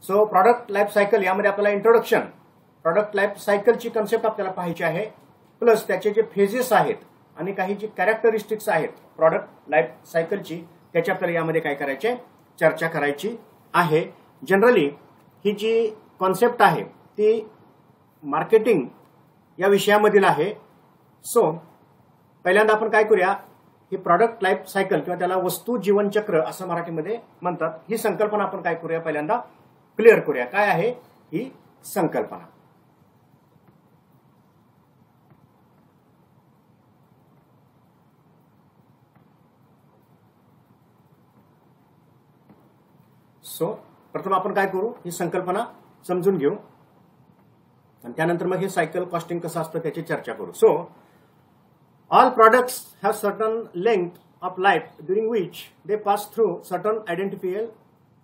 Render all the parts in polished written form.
So product life cycle यामध्ये आपल्याला introduction, product life सायकलची कन्सेप्ट आपल्याला पाहायची आहे, प्लस त्याचे जे फेजेस आहेत आणि काही जी कॅरेक्टरिस्टिक्स आहेत प्रॉडक्ट लाईफ सायकलची त्याची आपल्याला यामध्ये काय करायचे, चर्चा करायची आहे. जनरली ही जी कॉन्सेप्ट आहे ती मार्केटिंग या विषयामधील आहे. सो पहिल्यांदा आपण काय करूया, ही प्रॉडक्ट लाईफ सायकल किंवा त्याला वस्तू जीवनचक्र असं मराठीमध्ये म्हणतात, ही संकल्पना आपण काय करूया पहिल्यांदा क्लिअर करूया. काय आहे ही संकल्पना? सो प्रथम आपण काय करू, ही संकल्पना समजून घेऊ आणि त्यानंतर मग हे सायकल कॉस्टिंग कसं असतं त्याची चर्चा करू. So all products have certain length of life during which they pass through certain identifiable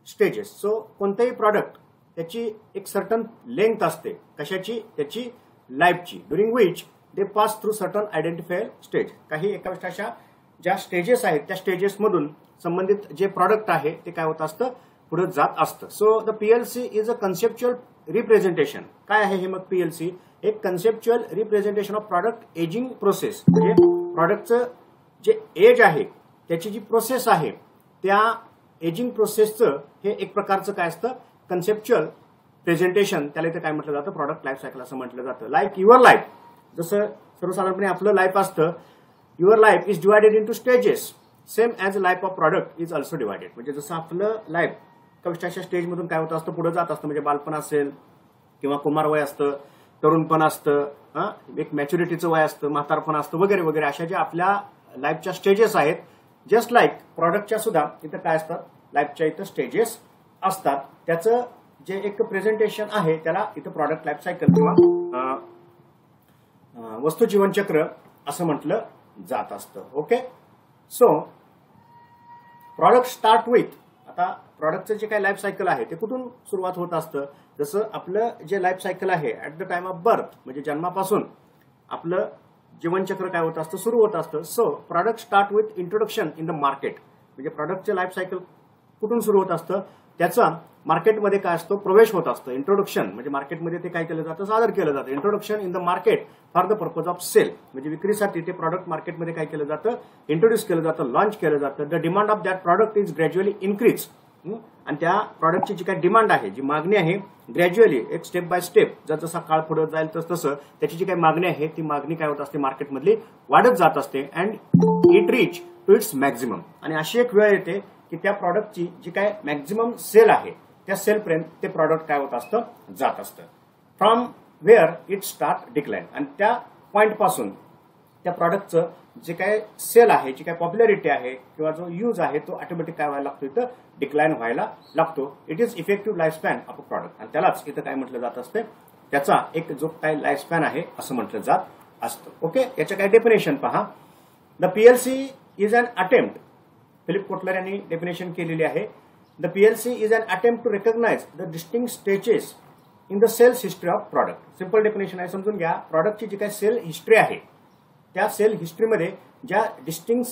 stages. So कोणतेही प्रॉडक्ट त्याची एक सर्टन लेंथ असते, कशाची, त्याची लाईफची, during which they pass through certain identifiable stage. काही एका अशा ज्या स्टेजेस आहेत त्या स्टेजेसमधून संबंधित जे प्रॉडक्ट आहे ते काय होत असतं, पुढे जात असतं. So the PLC is a conceptual representation. काय आहे हे मग पीएलसी? एक conceptual representation of product ageing process. म्हणजे प्रॉडक्टचं जे एज आहे त्याची जी प्रोसेस आहे त्या एजिंग प्रोसेसचं हे एक प्रकारचं काय असतं, कन्सेप्च्युअल प्रेझेंटेशन. त्याला इथे काय म्हटलं जातं, प्रॉडक्ट लाईफ सायकल असं म्हटलं जातं. लाईक युअर लाईफ, जसं सर्वसाधारणपणे आपलं लाईफ असतं, your life is divided into stages same as life of product is also divided. म्हणजे जसं आपलं लाईफ कविष्ट स्टेजमधून काय होत असतं, पुढे जात असतं. म्हणजे बालपण असेल किंवा कुमार वय असतं, तरुणपण असतं, एक मॅच्युरिटीचं वय असतं, म्हातारपण असतं, वगैरे वगैरे अशा ज्या आपल्या लाईफच्या स्टेजेस आहेत, जस्ट लाईक प्रॉडक्टच्या सुद्धा इथं काय असतात, लाईफच्या इथं स्टेजेस असतात. त्याचं जे एक प्रेझेंटेशन आहे त्याला इथं प्रॉडक्ट लाईफ सायकल किंवा वस्तू जीवनचक्र असं म्हटलं जात असतं. Okay. So product start with, आता प्रॉडक्टचं जे काही लाईफ सायकल आहे ते कुठून सुरुवात होत असतं, जसं आपलं जे लाईफ सायकल आहे at the time of birth, म्हणजे जन्मापासून आपलं जीवनचक्र काय होत असतं, सुरू होत असतं. So product start with introduction in the market. म्हणजे प्रॉडक्टचे लाईफ सायकल कुठून सुरू होत असतं, त्याचा मार्केटमध्ये काय असतो, प्रवेश होत असतो. इंट्रोडक्शन म्हणजे मार्केटमध्ये ते काय केलं जातं, सादर केलं जातं. Introduction in the market for the purpose of sale, म्हणजे विक्रीसाठी ते प्रॉडक्ट मार्केटमध्ये काय केलं जातं, इंट्रोड्यूस केलं जातं, लॉन्च केलं जातं. The demand of that product is gradually increase. आणि त्या प्रॉडक्टची जी काही डिमांड आहे, जी मागणी आहे, ग्रॅज्युअली एक स्टेप बाय स्टेप जसा काळ पुढे जाईल तसं त्याची जी काही मागणी आहे ती मागणी काय होत असते, मार्केटमधली वाढत जात असते. And it reach to its maximum. आणि अशी एक वेळ येते की त्या प्रॉडक्टची जी काय मॅक्झिमम सेल आहे त्या सेलपर्यंत ते प्रॉडक्ट काय होत असतं, जात असतं. From where it start decline. आणि त्या पॉइंट पासून त्या प्रॉडक्टचं जे काय सेल आहे, जी काय पॉप्युलॅरिटी आहे किंवा जो यूज आहे तो ऑटोमॅटिक काय व्हायला लागतो, इथं डिक्लाइन व्हायला लागतो. It is effective life span of a product. आणि त्यालाच इथं काय म्हटलं जात असते, त्याचा एक जो काय लाईफ स्पॅन आहे असं म्हटलं जात असतं. ओके. याच्या काय डेफिनेशन पहा. The PLC is an attempt, Philip Kotler यांनी डेफिनेशन केलेली आहे. The PLC is an attempt to recognise the distinct stages in the sales history of product. Simple definition आहे, समजून घ्या. प्रॉडक्टची जी काही सेल हिस्ट्री आहे त्या सेल हिस्ट्रीमध्ये ज्या डिस्टिंक्ट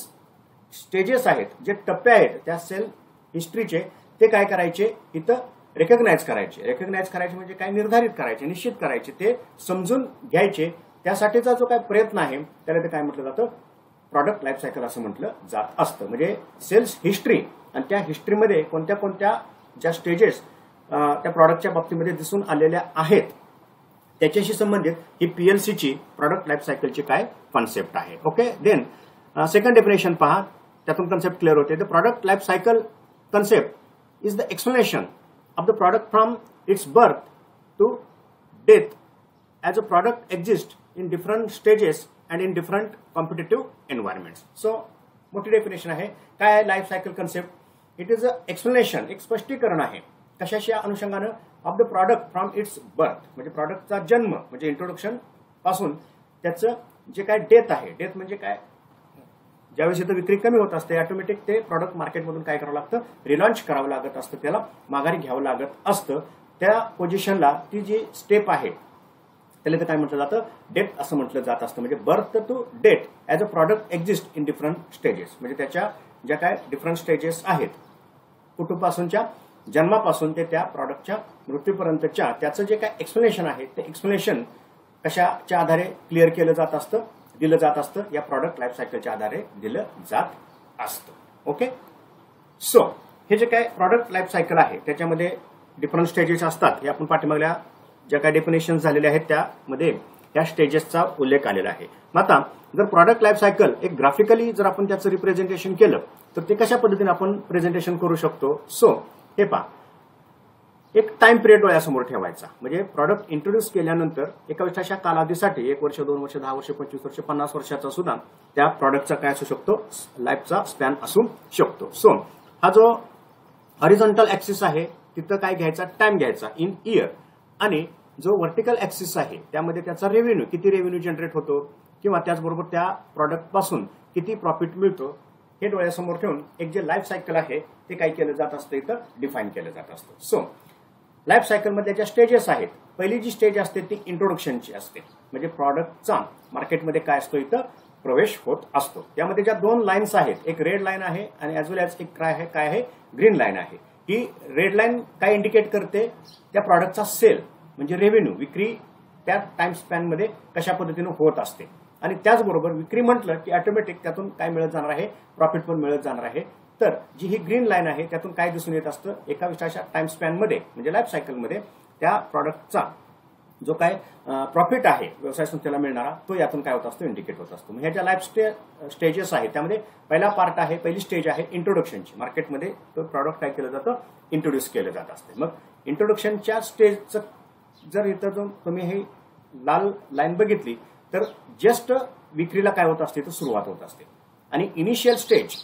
स्टेजेस आहेत, जे टप्पे आहेत त्या सेल हिस्ट्रीचे, ते काय करायचे, इथं रेकग्नाइज करायचे. रेकग्नाइज करायचे म्हणजे काय, निर्धारित करायचे, निश्चित करायचे, ते समजून घ्यायचे. त्यासाठीचा जो काय प्रयत्न आहे त्याला ते काय म्हटलं जातं, प्रॉडक्ट लाईफ सायकल असं म्हटलं जात असतं. म्हणजे सेल्स हिस्ट्री आणि त्या हिस्ट्रीमध्ये कोणत्या कोणत्या ज्या स्टेजेस त्या प्रॉडक्टच्या बाबतीमध्ये दिसून आलेल्या आहेत त्याच्याशी संबंधित ही पीएलसीची प्रॉडक्ट लाईफ सायकलची काय कॉन्सेप्ट आहे. ओके. देन सेकंड डेफिनेशन पहा, त्यातून कन्सेप्ट क्लिअर होते. The product life cycle concept is the explanation of the product from its birth to death as a product exist in different stages and in different competitive environments. So मोठी definition आहे. काय आहे life cycle concept? It is a explanation, एक स्पष्टीकरण आहे कशाच्या अनुषंगानं, of the product from its birth, म्हणजे प्रॉडक्टचा जन्म म्हणजे इंट्रोडक्शन पासून त्याचं जे काय डेथ आहे. डेथ म्हणजे काय, ज्यावेळेस इथं विक्री कमी होत असते ऑटोमॅटिक ते प्रॉडक्ट मार्केटमधून काय करावं लागतं, रिलॉन्च करावं लागत असतं, त्याला माघारी घ्यावं लागत असतं. त्या पोझिशनला ती जी स्टेप आहे त्याला काय म्हटलं जातं, डेथ असं म्हटलं जात असतं. म्हणजे birth to death as a product exist in different stages. म्हणजे त्याच्या ज्या काय डिफरंट स्टेजेस आहेत कुठूनपासूनच्या, जन्मापासून ते त्या प्रॉडक्टच्या मृत्यूपर्यंतच्या त्याचं जे काय एक्सप्लेनेशन आहे ते एक्सप्लेनेशन कशाच्या आधारे क्लिअर केलं जात असतं, दिलं जात असतं, या प्रॉडक्ट लाईफ सायकलच्या आधारे दिलं जात असतं. ओके. सो हे जे काय प्रॉडक्ट लाईफ सायकल आहे त्याच्यामध्ये डिफरंट स्टेजेस असतात. हे आपण पाठीमागल्या ज्या काही डेफिनेशन झालेले आहेत त्यामध्ये या स्टेजेसचा उल्लेख आलेला आहे. मग आता जर प्रॉडक्ट लाईफ सायकल एक ग्राफिकली जर आपण त्याचं रिप्रेझेंटेशन केलं तर ते कशा पद्धतीने आपण प्रेझेंटेशन करू शकतो. सो हे पहा, एक टाइम पिरियड डोळ्यासमोर ठेवायचा. म्हणजे प्रॉडक्ट इंट्रोड्यूस केल्यानंतर एका विशिष्ट कालावधीसाठी 1 वर्ष, 2 वर्ष, 10 वर्ष, 25 वर्ष, 50 वर्षाचा सुद्धा त्या प्रॉडक्टचा काय असू शकतो, लाईफचा स्पॅन असू शकतो. सो हा जो हॉरिझॉन्टल ऍक्सिस आहे तिथं काय घ्यायचा, टाइम घ्यायचा इन इयर, आणि जो व्हर्टिकल ऍक्सिस आहे त्यामध्ये त्याचा रेव्हेन्यू, किती रेव्हेन्यू जनरेट होतो किंवा त्याचबरोबर त्या प्रॉडक्ट पासून किती प्रॉफिट मिळतो हे डोळ्यासमोर ठेवून एक जे लाईफ सायकल आहे ते काय केलं जात असतं, इथं डिफाईन केलं जात असतं. सो लाईफ सायकलमध्ये ज्या स्टेजेस आहेत, पहिली जी स्टेज असते ती इंट्रोडक्शनची असते. म्हणजे प्रॉडक्टचा मार्केटमध्ये काय असतो, इथं प्रवेश होत असतो. त्यामध्ये ज्या 2 लाईन्स आहेत, एक रेड लाईन आहे आणि ऍज वेल ऍज एक काय आहे ग्रीन लाईन आहे. ही रेड लाईन काय इंडिकेट करते, त्या प्रॉडक्टचा सेल म्हणजे रेव्हेन्यू, विक्री त्या टाइम स्पॅनमध्ये कशा पद्धतीने होत असते. आणि त्याचबरोबर विक्री म्हटलं की ऑटोमॅटिक त्यातून काय मिळत जाणार आहे, प्रॉफिट पण मिळत जाणार आहे. तर जी ही ग्रीन लाईन आहे त्यातून काय दिसून येत असतं, एका विशिष्ट टाइम स्पॅनमध्ये म्हणजे लाईफ सायकलमध्ये त्या प्रॉडक्टचा जो काय प्रॉफिट आहे व्यवसाय संस्थेला मिळणारा तो यातून काय होत असतो, इंडिकेट होत असतो. ह्या ज्या लाईफ स्टेजेस आहेत त्यामध्ये पहिला पार्ट आहे, पहिली स्टेज आहे इंट्रोडक्शनची. मार्केटमध्ये तो प्रॉडक्ट काय केलं जातं, इंट्रोड्यूस केलं जात असते. मग इंट्रोडक्शनच्या स्टेजचं जर इथं जो तुम्ही ही लाल लाईन बघितली तर जस्ट विक्रीला काय होत असते तर सुरुवात होत असते. आणि इनिशियल स्टेज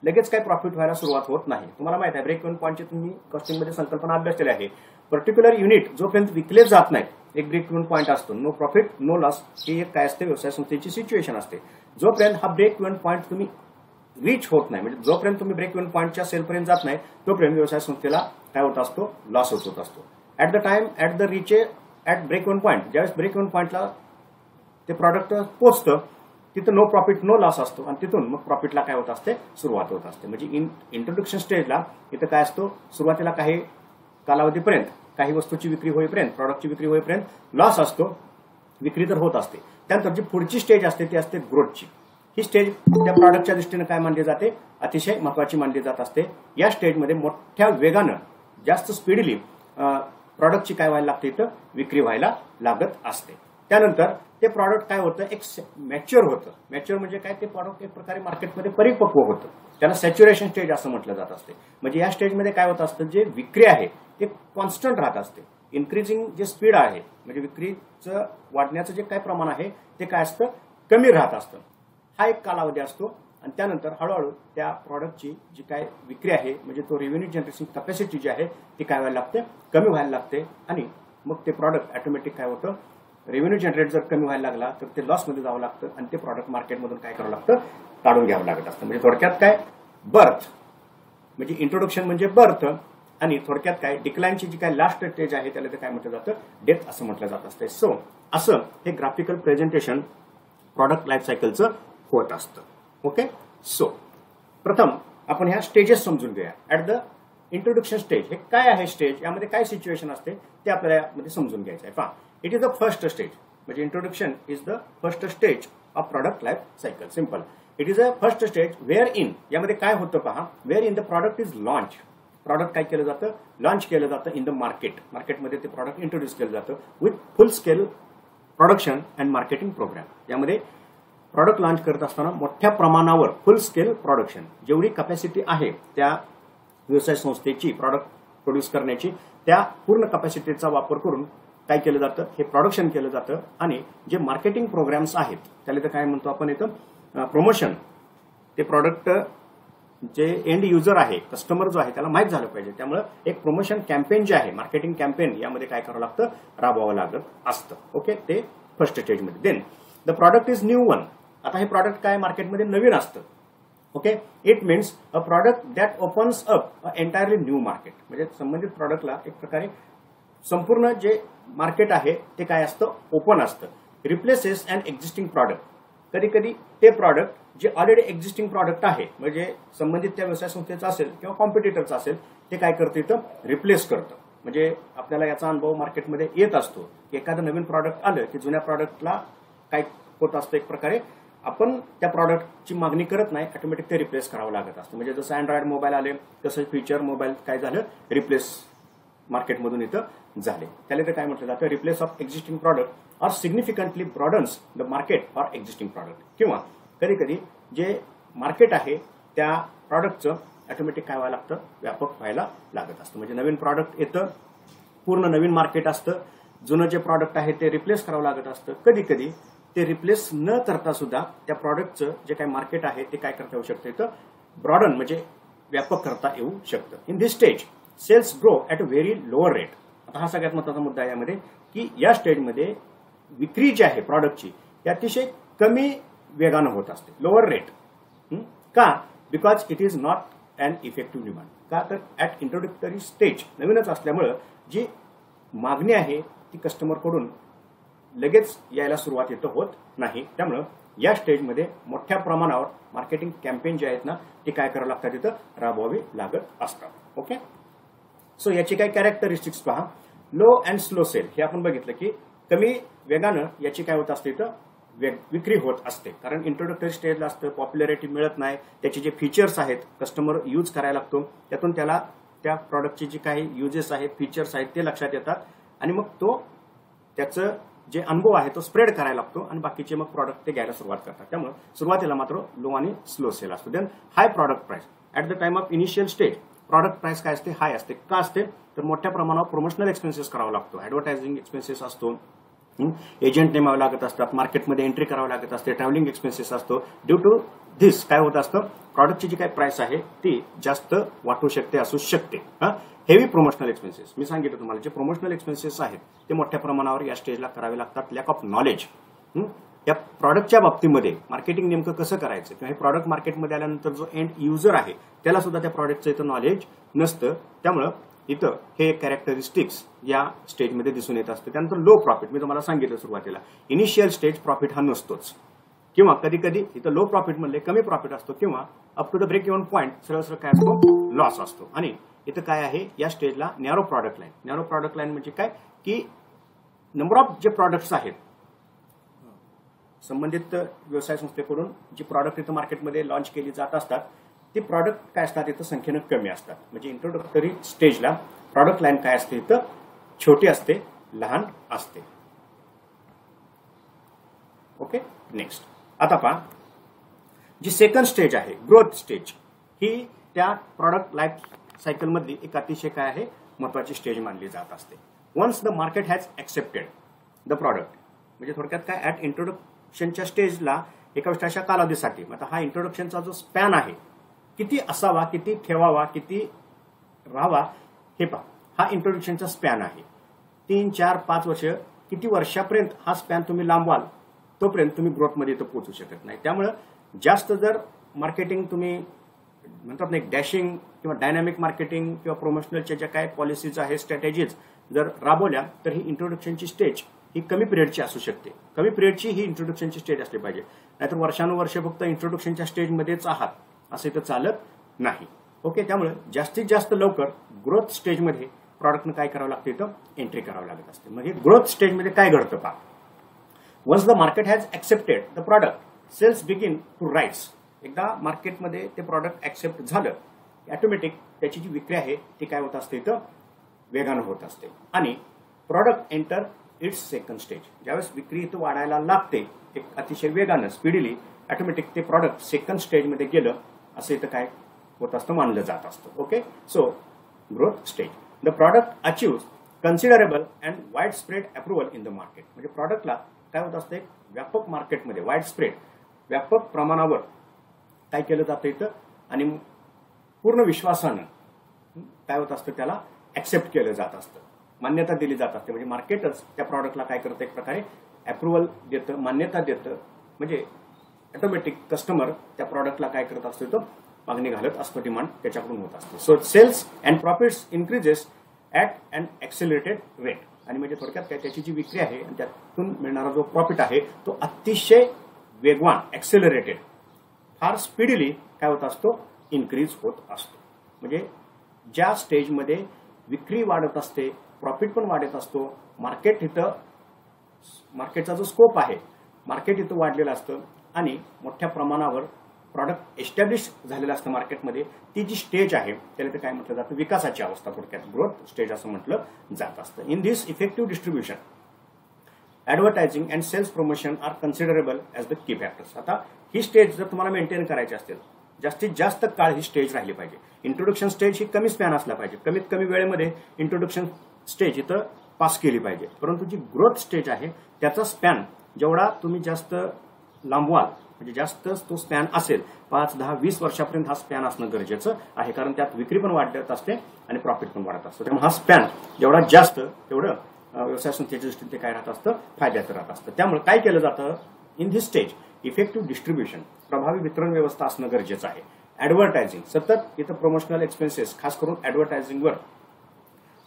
लगेच काय प्रॉफिट व्हायला सुरुवात होत नाही. तुम्हाला माहित आहे ब्रेक इव्हन पॉईंटची तुम्ही कॉस्टिंगमध्ये संकल्पना अभ्यास केली आहे. पर्टिक्युलर युनिट जोपर्यंत विकले जात नाहीत, एक ब्रेक इव्हन पॉईंट असतो, नो प्रॉफिट नो लॉस, ही एक काय असते व्यवसाय संस्थेची सिच्युएशन असते. जोपर्यंत हा ब्रेक इव्हन पॉईंट तुम्ही रीच होत नाही, म्हणजे जोपर्यंत तुम्ही ब्रेक इव्हन पॉईंटच्या सेलपर्यंत जात नाही तोपर्यंत व्यवसाय संस्थेला काय होत असतो, लॉस होत असतो. At the time at the reach at break even point, ज्यावेळेस ब्रेक इव्हन पॉईंटला ते प्रॉडक्ट पोहोचतं तिथं नो प्रॉफिट नो लॉस असतो आणि तिथून मग प्रॉफिटला काय होत असते, सुरुवात होत असते. म्हणजे इंट्रोडक्शन स्टेजला इथं काय असतो, सुरुवातीला काही कालावधीपर्यंत काही वस्तूची विक्री होईपर्यंत, प्रॉडक्टची विक्री होईपर्यंत लॉस असतो, विक्री तर होत असते. त्यानंतर जी पुढची स्टेज असते ती असते ग्रोथची. ही स्टेज त्या प्रॉडक्टच्या दृष्टीने काय मानली जाते, अतिशय महत्वाची मानली जात असते. या स्टेजमध्ये मोठ्या वेगानं जास्त स्पीडली प्रॉडक्टची काय व्हायला लागते, इथं विक्री व्हायला लागत असते. त्यानंतर ते प्रॉडक्ट काय होतं, एक मॅच्युअर होतं. मॅच्युअर म्हणजे काय, ते प्रॉडक्ट एक प्रकारे मार्केटमध्ये परिपक्व होतं. त्याला सॅच्युरेशन स्टेज असं म्हटलं जात असते. म्हणजे या स्टेजमध्ये काय होत असतं, जे विक्री आहे ते कॉन्स्टंट राहत असते. इन्क्रीजिंग जे स्पीड आहे म्हणजे विक्रीचं वाढण्याचं जे काय प्रमाण आहे ते काय असतं, कमी राहत असतं. हा एक कालावधी असतो. आणि त्यानंतर हळूहळू त्या प्रॉडक्टची जी काय विक्री आहे म्हणजे तो रेव्हेन्यू जनरेशन कॅपॅसिटी जी आहे ती काय व्हायला लागते, कमी व्हायला लागते. आणि मग ते प्रॉडक्ट ऑटोमॅटिक काय होतं, रेव्हेन्यू जनरेट जर कमी व्हायला लागला तर ते लॉसमध्ये जावं लागतं आणि ते प्रॉडक्ट मार्केटमधून काय करावं लागतं, काढून घ्यावं लागत असतं. म्हणजे थोडक्यात काय, बर्थ म्हणजे इंट्रोडक्शन म्हणजे बर्थ, आणि थोडक्यात काय डिक्लाइनची जी काय लास्ट स्टेज आहे त्याला ते काय म्हटलं जातं, डेथ असं म्हटलं जात असते. सो असं हे ग्राफिकल प्रेझेंटेशन प्रॉडक्ट लाईफ सायकलचं होत असतं. ओके. सो प्रथम आपण ह्या स्टेजेस समजून घेऊया. ऍट द इंट्रोडक्शन स्टेज हे काय आहे, स्टेज यामध्ये काय सिच्युएशन असते ते आपल्याला यामध्ये समजून घ्यायचं आहे. पहा, it is the first stage. म्हणजे introduction is the first stage of product life cycle. Simple. It is a first stage where in, यामध्ये काय होतं पहा, where in the product is launch. Product काय केलं जातं, लॉन्च केलं जातं इन द मार्केट. मार्केटमध्ये ते प्रॉडक्ट इंट्रोड्यूस केलं जातं with full scale production and marketing programme. यामध्ये प्रॉडक्ट लॉन्च करत असताना मोठ्या प्रमाणावर फुल स्केल प्रोडक्शन, जेवढी कॅपॅसिटी आहे त्या व्यवसाय संस्थेची प्रॉडक्ट प्रोड्यूस करण्याची, त्या पूर्ण कॅपॅसिटीचा वापर करून काय केलं जातं, हे प्रोडक्शन केलं जातं. आणि जे मार्केटिंग प्रोग्राम्स आहेत त्याला तर काय म्हणतो आपण इथं, प्रमोशन. ते प्रॉडक्ट जे एंड युजर आहे, कस्टमर जो आहे त्याला माहीत झालं पाहिजे. त्यामुळे एक प्रमोशन कॅम्पेन जे आहे, मार्केटिंग कॅम्पेन, यामध्ये काय करावं लागतं, राबवावं लागत असतं. ओके. ते फर्स्ट स्टेजमध्ये. Then the product is new one. आता हे प्रॉडक्ट काय मार्केटमध्ये नवीन असतं. Okay. It means a product that opens up a entirely new market. म्हणजे संबंधित प्रॉडक्टला एक प्रकारे संपूर्ण जे मार्केट आहे ते काय असतं, ओपन असतं. Replaces and existing product. कधी कधी ते प्रॉडक्ट जे ऑलरेडी एक्झिस्टिंग प्रॉडक्ट आहे म्हणजे संबंधित त्या व्यवसाय संस्थेचं असेल किंवा कॉम्पिटिटरचं असेल ते काय करतं इथं रिप्लेस करतं. म्हणजे आपल्याला याचा अनुभव मार्केटमध्ये येत असतो की एखादं नवीन प्रॉडक्ट आलं की जुन्या प्रॉडक्टला काय होत असतं, एक प्रकारे आपण त्या प्रॉडक्टची मागणी करत नाही, ऑटोमॅटिक ते रिप्लेस करावं लागत असतं. म्हणजे जसं अँड्रॉइड मोबाईल आले तसं फीचर मोबाईल काय झालं, रिप्लेस मार्केटमधून इथं झाले. त्याला ते काय म्हटलं जातं, replace of existing product or significantly broadens the market for existing product. किंवा कधी कधी जे मार्केट आहे त्या प्रॉडक्टचं ऑटोमॅटिक काय व्हायला लागतं, व्यापक व्हायला लागत असतं. म्हणजे नवीन प्रॉडक्ट येतं, पूर्ण नवीन मार्केट असतं, जुनं जे प्रॉडक्ट आहे ते रिप्लेस करावं लागत असतं. कधी कधी ते रिप्लेस न करता सुद्धा त्या प्रॉडक्टचं जे काही मार्केट आहे ते काय करता येऊ शकतं, इथं ब्रॉडन म्हणजे व्यापक करता येऊ शकतं. In this stage sales grow at a very lower rate. आता हा सगळ्यात महत्त्वाचा मुद्दा आहे यामध्ये की या स्टेजमध्ये विक्री जी आहे प्रॉडक्टची ती अतिशय कमी वेगानं होत असते, लोअर रेट. का? Because it is not an effective demand. का? तर ॲट इंट्रोडक्टरी स्टेज नवीनच असल्यामुळं जी मागणी आहे ती कस्टमरकडून लगेच यायला सुरुवात इथं होत नाही. त्यामुळं या स्टेजमध्ये मोठ्या प्रमाणावर मार्केटिंग कॅम्पेन जे आहेत ना ते काय करावं लागतात, तिथं राबवावी लागत असतात. ओके, सो याची काय कॅरेक्टरिस्टिक्स पहा. लो अँड स्लो सेल हे आपण बघितलं की कमी वेगानं याची काय होत असते, इथं विक्री होत असते. कारण इंट्रोडक्टरी स्टेजला असतं, पॉप्युलॅरिटी मिळत नाही, त्याचे जे फीचर्स आहेत कस्टमर यूज करायला लागतो, त्यातून त्याला त्या प्रॉडक्टची जी काही युजेस आहेत फीचर्स आहेत ते लक्षात येतात आणि मग तो त्याचं जे अनुभव आहे तो स्प्रेड करायला लागतो आणि बाकीचे मग प्रॉडक्ट ते घ्यायला सुरुवात करतात. त्यामुळे सुरुवातीला मात्र लो आणि स्लो सेल असतो. Then high product price at the time of initial stage. Product price काय असते, हाय असते. का असते, तर मोठ्या प्रमाणावर प्रमोशनल एक्सपेन्सेस करावा लागतो, ऍडव्हर्टायझिंग एक्सपेन्सेस असतो, एजंट नेमावे लागत असतात, मार्केटमध्ये एंट्री करावी लागत असते, ट्रॅव्हलिंग एक्सपेन्सेस असतो. ड्यू टू धिस काय होत असतं, प्रॉडक्टची जी काही प्राइस आहे ती जास्त वाटू शकते, असू शकते. हेवी प्रमोशनल एक्सपेन्सेस मी सांगितलं तुम्हाला, जे प्रमोशनल एक्सपेन्सेस आहेत ते मोठ्या प्रमाणावर या स्टेजला करावे लागतात. Lack of knowledge. या प्रॉडक्टच्या बाबतीमध्ये मार्केटिंग नेमकं कसं करायचं किंवा हे प्रॉडक्ट मार्केटमध्ये आल्यानंतर जो एंड युजर आहे त्याला सुद्धा त्या प्रॉडक्टचं इथं नॉलेज नसतं. त्यामुळं इथं हे कॅरेक्टरिस्टिक्स या स्टेजमध्ये दिसून येत असतं. त्यानंतर लो प्रॉफिट मी तुम्हाला सांगितलं सुरुवातीला, इनिशियल स्टेज प्रॉफिट हा नसतोच, किंवा कधी कधी इथं लो प्रॉफिट म्हणले कमी प्रॉफिट असतो, किंवा up to the break even point सरळ सरळ काय असतो, लॉस असतो. आणि इथं काय आहे या स्टेजला narrow product line. Narrow product line म्हणजे काय की नंबर ऑफ जे प्रॉडक्ट्स आहेत संबंधित व्यवसाय संस्थेकडून जी प्रॉडक्ट इथं मार्केटमध्ये लॉन्च केली जात असतात ती प्रॉडक्ट काय असतात इथं संख्येनं कमी असतात. म्हणजे इंट्रोडक्टरी स्टेजला प्रॉडक्ट लाईन काय असते इथं छोटी असते, लहान असते. ओके, नेक्स्ट आता पहा जी सेकंड स्टेज आहे ग्रोथ स्टेज, ही त्या प्रॉडक्ट लाईफ सायकल मधली एक अतिशय काय आहे महत्वाची स्टेज मानली जात असते. Once the market has accepted the product, म्हणजे थोडक्यात काय ऍट इंट्रोडक्शनच्या स्टेजला एका विशिष्ट कालावधीसाठी, आता हा इंट्रोडक्शनचा जो स्पॅन आहे किती असावा, किती ठेवावा, किती राहावा हे पहा. हा इंट्रोडक्शनचा स्पॅन आहे 3, 4, 5 वर्ष, किती वर्षापर्यंत हा स्पॅन तुम्ही लांबवाल तोपर्यंत तुम्ही ग्रोथमध्ये इथं पोहोचू शकत नाही. त्यामुळे जास्त जर मार्केटिंग तुम्ही म्हणतात ना एक डॅशिंग किंवा डायनॅमिक मार्केटिंग किंवा प्रमोशनलच्या ज्या काय पॉलिसीज आहेत स्ट्रॅटेजीज जर राबवल्या तर ही इंट्रोडक्शनची स्टेज ही कमी पिरियडची असू शकते. कमी पिरियडची ही इंट्रोडक्शनची स्टेज असली पाहिजे, नाहीतर वर्षानुवर्ष फक्त इंट्रोडक्शनच्या स्टेजमध्येच आहात असं इथं चालत नाही. ओके, त्यामुळे जास्तीत जास्त लवकर ग्रोथ स्टेजमध्ये प्रॉडक्टनं काय करावं लागतं, इथं एंट्री करावं लागत असते. म्हणजे ग्रोथ स्टेजमध्ये काय घडतं पहा. Once the market has accepted the product sales begin to rise. एकदा मार्केटमध्ये ते प्रॉडक्ट ऍक्सेप्ट झालं ऑटोमॅटिक त्याची जी विक्री आहे ती काय होत असते, इथं वेगानं होत असते. आणि product enter it's second stage. ज्यावेळेस विक्री इथं वाढायला लागते एक अतिशय वेगानं स्पीडीली, ऑटोमॅटिक ते प्रॉडक्ट सेकंड स्टेजमध्ये गेलं असं इथं काय होत असतं, मानलं जात असतं. Okay, so growth stage the product achieve considerable and wide spread approval in the market. म्हणजे प्रॉडक्टला काय होत असतं, एक व्यापक मार्केटमध्ये वाईड स्प्रेड व्यापक प्रमाणावर काय केलं जातं इथं आणि पूर्ण विश्वासानं काय होत असतं त्याला ऍक्सेप्ट केलं जात असतं, मान्यता दिली जात असते. म्हणजे मार्केटच त्या प्रॉडक्टला काय करतं, एक प्रकारे अप्रुव्हल देतं, मान्यता देतं. म्हणजे ऑटोमॅटिक कस्टमर त्या प्रॉडक्टला काय करत असतो, तो मागणी घालत असतो, डिमांड त्याच्याकडून होत असते. So sales and profits increases at an accelerated rate. आणि म्हणजे थोडक्यात काय त्याची जी विक्री आहे आणि त्यातून मिळणारा जो प्रॉफिट आहे तो अतिशय वेगवान एक्सेलरेटेड फार स्पीडीली काय होत असतो, इन्क्रीज होत असतो. म्हणजे ज्या स्टेजमध्ये विक्री वाढत असते, प्रॉफिट पण वाढत असतो, मार्केटचा जो स्कोप आहे, मार्केट इथं वाढलेलं असतं आणि मोठ्या प्रमाणावर प्रॉडक्ट एस्टॅब्लिश झालेलं असतं मार्केटमध्ये, ती जी स्टेज आहे त्याला ते काय म्हटलं जातं, विकासाची अवस्था, थोडक्यात ग्रोथ स्टेज असं म्हटलं जात असतं. In this effective distribution advertising and sales promotion are considerable as the key factors. आता ही स्टेज जर तुम्हाला मेंटेन करायची असेल, जास्तीत जास्त काळ ही स्टेज राहिली पाहिजे. इंट्रोडक्शन स्टेज ही कमी स्पॅन असला पाहिजे, कमीत कमी वेळेमध्ये इंट्रोडक्शन स्टेज इथं पास केली पाहिजे. परंतु जी ग्रोथ स्टेज आहे त्याचा स्पॅन जेवढा तुम्ही जास्त लांबवाल, म्हणजे जास्त तो स्पॅन असेल, 5, 10, 20 वर्षापर्यंत हा स्पॅन असणं गरजेचं आहे. कारण त्यात विक्री पण वाढत असते आणि प्रॉफिट पण वाढत असतं. त्यामुळे हा स्पॅन जेवढा जास्त तेवढं व्यवसाय संस्थेच्या दृष्टीने ते काय राहत असतं, फायद्याचं राहत असतं. त्यामुळे काय केलं जातं, in this stage effective distribution, प्रभावी वितरण व्यवस्था असणं गरजेचं आहे. ॲडव्हर्टायझिंग, सतत इथं प्रमोशनल एक्सपेन्सेस, खास करून ॲडव्हर्टायझिंगवर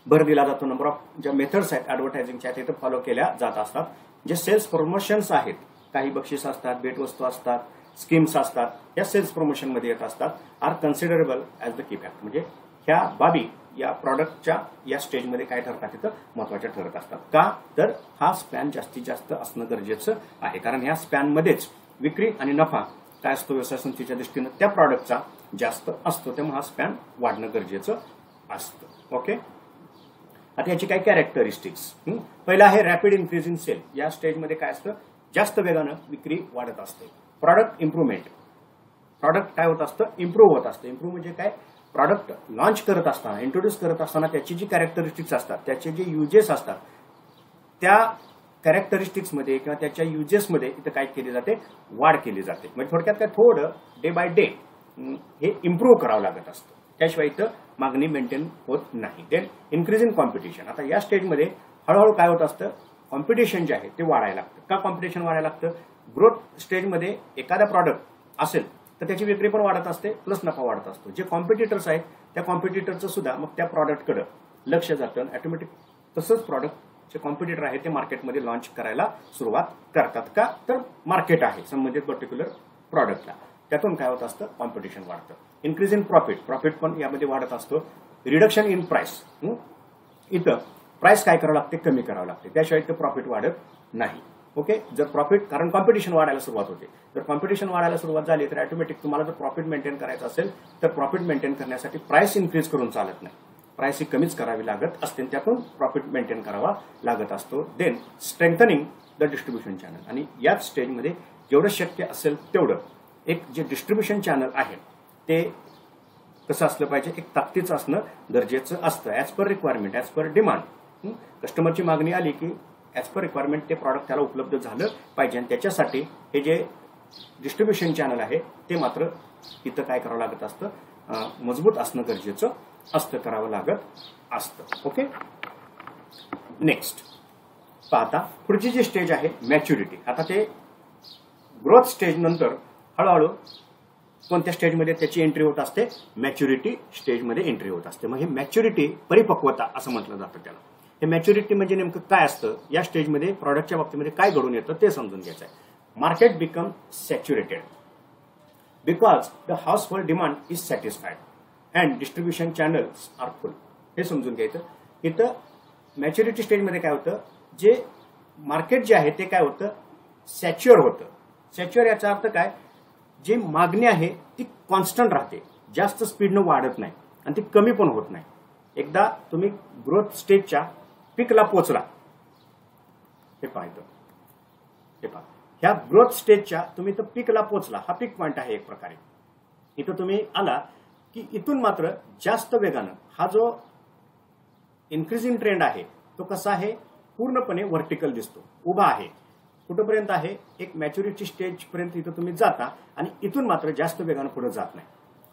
भर दिला जातो. नंबर ऑफ ज्या मेथड्स आहेत ॲडव्हर्टायझिंगच्या त्या इथं फॉलो केल्या जात असतात. जे सेल्स प्रमोशन्स आहेत, काही बक्षीस असतात, भेटवस्तू असतात, स्कीम्स असतात, या सेल्स प्रमोशनमध्ये येत असतात. Are considerable as the key factor, म्हणजे ह्या बाबी या प्रॉडक्टच्या या स्टेजमध्ये काय ठरतात तिथं महत्वाच्या ठरत असतात. का तर हा स्पॅन जास्तीत जास्त असणं गरजेचं आहे. कारण ह्या स्पॅनमध्येच विक्री आणि नफा काय असतो व्यवसाय संस्थेच्या दृष्टीनं त्या प्रॉडक्टचा जास्त असतो. त्यामुळे हा स्पॅन वाढणं गरजेचं असतं. ओके, आता याची काय कॅरेक्टरिस्टिक्स. पहिला आहे रॅपिड इन्क्रीज इन सेल. या स्टेजमध्ये काय असतं, जास्त वेगानं विक्री वाढत असते. प्रॉडक्ट इम्प्रुव्हमेंट, प्रॉडक्ट काय होत असतं, इम्प्रूव्ह होत असतं. इम्प्रूव्ह म्हणजे काय, प्रॉडक्ट लॉन्च करत असताना, इंट्रोड्यूस करत असताना त्याची जी कॅरेक्टरिस्टिक्स असतात, त्याचे जे युजेस असतात, त्या कॅरेक्टरिस्टिक्समध्ये किंवा त्याच्या युजेसमध्ये इथं काय केली जाते, वाढ केली जाते. म्हणजे थोडक्यात काय, थोडं डे बाय डे हे इम्प्रूव्ह करावं लागत असतं. त्याशिवाय इथं मागणी मेंटेन होत नाही. Then increase in competition. आता या स्टेजमध्ये हळूहळू काय होत असतं, कॉम्पिटिशन जे आहे ते वाढायला लागतं. का कॉम्पिटिशन वाढायला लागतं, ग्रोथ स्टेजमध्ये एखादा प्रॉडक्ट असेल तर त्याची विक्री पण वाढत असते, प्लस नफा वाढत असतो. जे कॉम्पिटिटर्स आहेत त्या कॉम्पिटिटरचं सुद्धा मग त्या प्रॉडक्टकडे लक्ष जातं. ऑटोमॅटिक तसंच प्रॉडक्ट जे कॉम्पिटिटर आहे ते मार्केटमध्ये लॉन्च करायला सुरुवात करतात. का तर मार्केट आहे संबंधित पर्टिक्युलर प्रॉडक्टला, त्यातून काय होत असतं, कॉम्पिटिशन वाढतं. इन्क्रीज इन प्रॉफिट, प्रॉफिट पण यामध्ये वाढत असतो. रिडक्शन इन प्राइस, इथं प्राइस काय करावं लागते, कमी करावं लागते, त्याशिवाय इथं प्रॉफिट वाढत नाही. ओके, जर प्रॉफिट, कारण कॉम्पिटिशन वाढायला सुरुवात होते, जर कॉम्पिटिशन वाढायला सुरुवात झाली तर ऑटोमॅटिक तुम्हाला जर प्रॉफिट मेंटेन करायचं असेल तर प्रॉफिट मेंटेन करण्यासाठी प्राइस इन्क्रीज करून चालत नाही, प्राइस ही कमीच करावी लागत असते, त्यातून प्रॉफिट मेंटेन करावा लागत असतो. Then strengthening the distribution channel, आणि याच स्टेजमध्ये जेवढं शक्य असेल तेवढं एक जे डिस्ट्रीब्युशन चॅनल आहे ते कसं असलं पाहिजे, एक ताकदीचं असणं गरजेचं असतं. As per requirement, as per demand, कस्टमरची मागणी आली की ॲज पर रिक्वायरमेंट ते प्रॉडक्ट त्याला उपलब्ध झालं पाहिजे. आणि त्याच्यासाठी हे जे डिस्ट्रीब्युशन चॅनल आहे ते मात्र इथं काय करावं लागत असतं, मजबूत असणं गरजेचं असतं, करावं लागत असतं. ओके, नेक्स्ट पाहता पुढची जी स्टेज आहे मॅच्युरिटी. आता ते ग्रोथ स्टेज नंतर हळूहळू कोणत्या स्टेजमध्ये त्याची एंट्री होत असते, मॅच्युरिटी स्टेजमध्ये एंट्री होत असते. मग हे मॅच्युरिटी, परिपक्वता असं म्हटलं जातं त्याला. हे मॅच्युरिटी म्हणजे नेमकं काय असतं, या स्टेजमध्ये प्रॉडक्टच्या बाबतीमध्ये काय घडून येतं ते समजून घ्यायचं आहे. Market become saturated because the household demand is satisfied and distribution channels are full. हे समजून घ्यायचं. इथं मॅच्युरिटी स्टेजमध्ये काय होतं, जे मार्केट जे आहे ते काय होतं, सॅच्युअर होतं. सॅच्युअर याचा अर्थ काय, जी मागणी आहे ती कॉन्स्टंट राहते, जास्त स्पीडनं वाढत नाही आणि ती कमी पण होत नाही. एकदा तुम्ही ग्रोथ स्टेजच्या पीकला पोहोचला, हे पाहतो, हे पहा, ह्या ग्रोथ स्टेजच्या तुम्ही तर पीकला पोहोचला, हा पीक पॉइंट आहे एक प्रकारे. इथं तुम्ही आला की इथून मात्र जास्त वेगानं हा जो इन्क्रीजिंग ट्रेंड आहे तो कसा आहे, पूर्णपणे व्हर्टिकल दिसतो, उभा आहे. कुठपर्यंत आहे, एक मॅच्युरिटी स्टेज पर्यंत इथं तुम्ही जाता आणि इथून मात्र जास्त वेगानं पुढे जात नाही.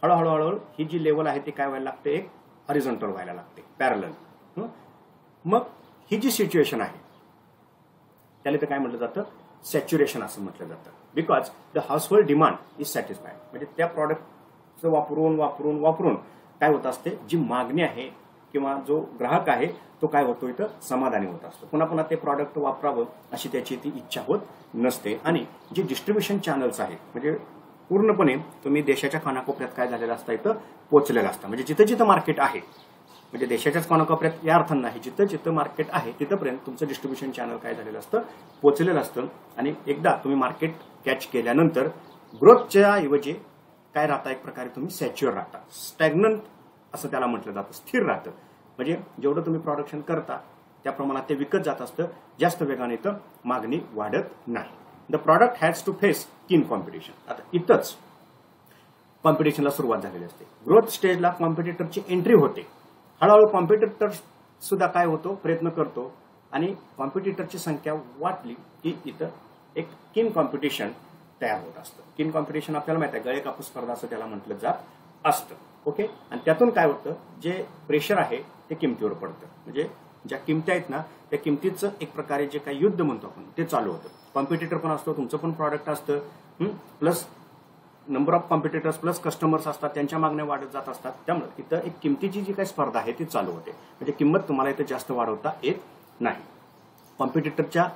हळूहळू हळूहळू ही जी लेवल आहे ती काय व्हायला लागते, एक हॉरिझॉन्टल व्हायला लागते, पॅरलल. मग ही जी सिच्युएशन आहे त्याला तर काय म्हटलं जातं, सॅच्युरेशन असं म्हटलं जातं. Because the household demand is satisfied, म्हणजे त्या प्रॉडक्टचं वापरून वापरून वापरून काय होत असते, जी मागणी आहे किंवा जो ग्राहक आहे तो काय होतो, इथं समाधानी होत असतो. पुन्हा पुन्हा ते प्रॉडक्ट वापरावं अशी त्याची ती इच्छा होत नसते. आणि जे डिस्ट्रीब्युशन चॅनल्स आहेत, म्हणजे पूर्णपणे तुम्ही देशाच्या कानाकोपऱ्यात काय झालेलं असतं इथं पोहोचलेलं असतं. म्हणजे जिथं जिथं मार्केट आहे, म्हणजे देशाच्याच कानाकोपऱ्यात या अर्थानं नाही, जिथं जिथं मार्केट आहे तिथंपर्यंत तुमचं डिस्ट्रीब्युशन चॅनल काय झालेलं असतं, पोहोचलेलं असतं. आणि एकदा तुम्ही मार्केट कॅच केल्यानंतर ग्रोथच्या ऐवजी काय राहता, एक प्रकारे तुम्ही सॅच्युअर राहता, स्टॅग्नंट असं त्याला म्हटलं जातं, स्थिर राहतं. म्हणजे जेवढं तुम्ही प्रोडक्शन करता त्या प्रमाणात ते विकत जात असतं, जास्त वेगाने तर मागणी वाढत नाही. The product has to face keen competition. आता इथंच कॉम्पिटिशनला सुरुवात झालेली असते. ग्रोथ स्टेजला कॉम्पिटिटरची एंट्री होते. हळूहळू कॉम्पिटिटर सुद्धा काय होतो, प्रयत्न करतो आणि कॉम्पिटिटरची संख्या वाढली की इथं एक कीन कॉम्पिटिशन तयार होत असतं. कीन कॉम्पिटिशन आपल्याला माहिती आहे, गळे कापूस स्पर्धा असं त्याला म्हटलं जात असतं. ओके. आणि त्यातून काय होतं, जे प्रेशर आहे ते किमतीवर पडतं. म्हणजे ज्या किमती आहेत ना, त्या किमतीचं एक प्रकारे जे काही युद्ध म्हणतो आपण ते चालू होतं. कॉम्पिटिटर पण असतो, तुमचं पण प्रॉडक्ट असतं, plus number of competitors plus customers असतात, त्यांच्या मागण्या वाढत जात असतात. त्यामुळे इथं एक किमतीची जी काही स्पर्धा आहे ती चालू होते. म्हणजे किंमत तुम्हाला इथं जास्त वाढवता येत नाही. कॉम्पिटिटरच्या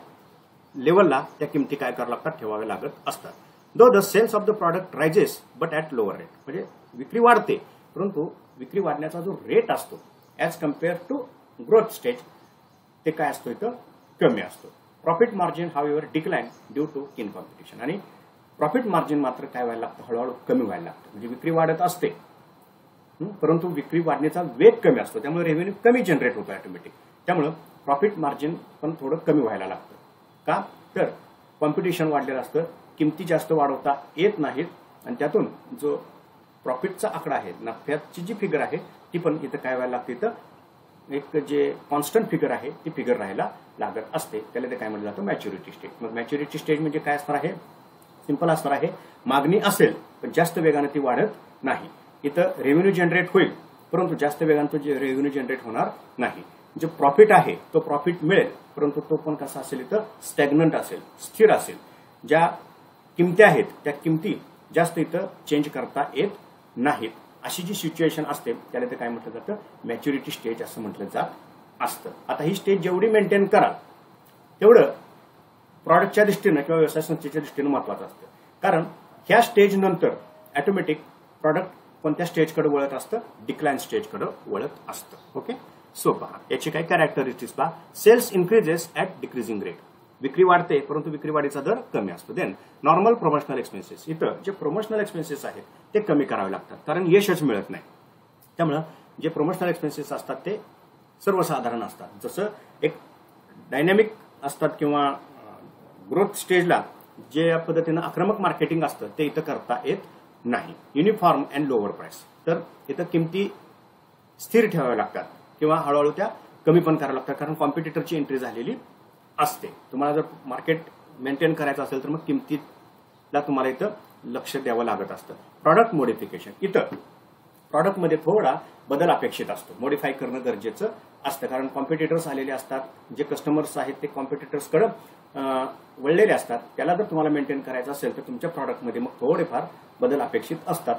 लेवलला त्या किमती काय करावं लागतात, ठेवाव्या लागत असतात. Though the sales of the product rises but at lower rate. म्हणजे विक्री वाढते, परंतु विक्री वाढण्याचा जो रेट असतो as compare to growth stage ते काय असतो, इथं कमी असतो. Profit margin however decline due to keen competition. आणि प्रॉफिट मार्जिन मात्र काय व्हायला लागतं, हळूहळू कमी व्हायला लागतं. म्हणजे विक्री वाढत असते, परंतु विक्री वाढण्याचा वेग कमी असतो, त्यामुळे रेव्हेन्यू कमी जनरेट होतो ऑटोमॅटिक. त्यामुळं प्रॉफिट मार्जिन पण थोडं कमी व्हायला लागतं. का तर कॉम्पिटिशन वाढलेलं असतं, किमती जास्त वाढवता येत नाहीत आणि त्यातून जो प्रॉफिटचा आकडा आहे, नफ्याची जी फिगर आहे ती पण इथं काय व्हायला लागते, इथं एक जे कॉन्स्टंट फिगर आहे ती फिगर राहायला लागत असते. त्याला ते काय म्हटलं जातं, मॅच्युरिटी स्टेज. मग मॅच्युरिटी स्टेज म्हणजे काय असणार आहे, सिंपल असणार आहे, मागणी असेल पण जास्त वेगाने ती वाढत नाही. इथं रेव्हेन्यू जनरेट होईल, परंतु जास्त वेगाने तो रेव्हेन्यू जनरेट होणार नाही. जो प्रॉफिट आहे तो प्रॉफिट मिळेल, परंतु तो पण कसा असेल, इथं स्टॅग्नंट असेल, स्थिर असेल. ज्या किमती आहेत त्या किमती जास्त इथं चेंज करता येत नाहीत. अशी जी सिच्युएशन असते त्याला ते काय म्हटलं जातं, मॅच्युरिटी स्टेज असं म्हटलं जात असतं. आता ही स्टेज जेवढी मेंटेन कराल तेवढं प्रॉडक्टच्या दृष्टीनं किंवा व्यवसाय संस्थेच्या दृष्टीनं महत्वाचं असतं. कारण ह्या स्टेज नंतर ऑटोमॅटिक प्रॉडक्ट कोणत्या स्टेजकडे वळत असतं, डिक्लाइन स्टेजकडे वळत असतं. ओके. सो पहा याची काही कॅरेक्टरिस्टिक्स पहा. Sales increases at decreasing rate. विक्री वाढते परंतु विक्री वाढीचा दर कमी असतो. Then normal promotional expenses. इथं जे प्रमोशनल एक्सपेन्सेस आहेत ते कमी करावे लागतात, कारण यशच मिळत नाही. त्यामुळं जे प्रमोशनल एक्सपेन्सेस असतात ते सर्वसाधारण असतात. जसं एक डायनॅमिक असतात किंवा ग्रोथ स्टेजला जे या पद्धतीनं आक्रमक मार्केटिंग असतं ते इथं करता येत नाही. Uniform and lower price. तर इथं किमती स्थिर ठेवाव्या लागतात किंवा हळूहळू त्या कमी पण कराव्या लागतात, कारण कॉम्पिटिटरची एंट्री झालेली असते. तुम्हाला जर मार्केट मेंटेन करायचं असेल तर मग किमतीला तुम्हाला इथं लक्ष द्यावं लागत असतं. Product modification. इथं प्रॉडक्टमध्ये थोडा बदल अपेक्षित असतो, मॉडिफाय करणं गरजेचं असतं, कारण कॉम्पिटिटर्स आलेले असतात. जे कस्टमर्स आहेत ते कॉम्पिटिटर्सकडे वळलेले असतात. त्याला जर तुम्हाला मेंटेन करायचं असेल तर तुमच्या प्रॉडक्टमध्ये मग थोडेफार बदल अपेक्षित असतात.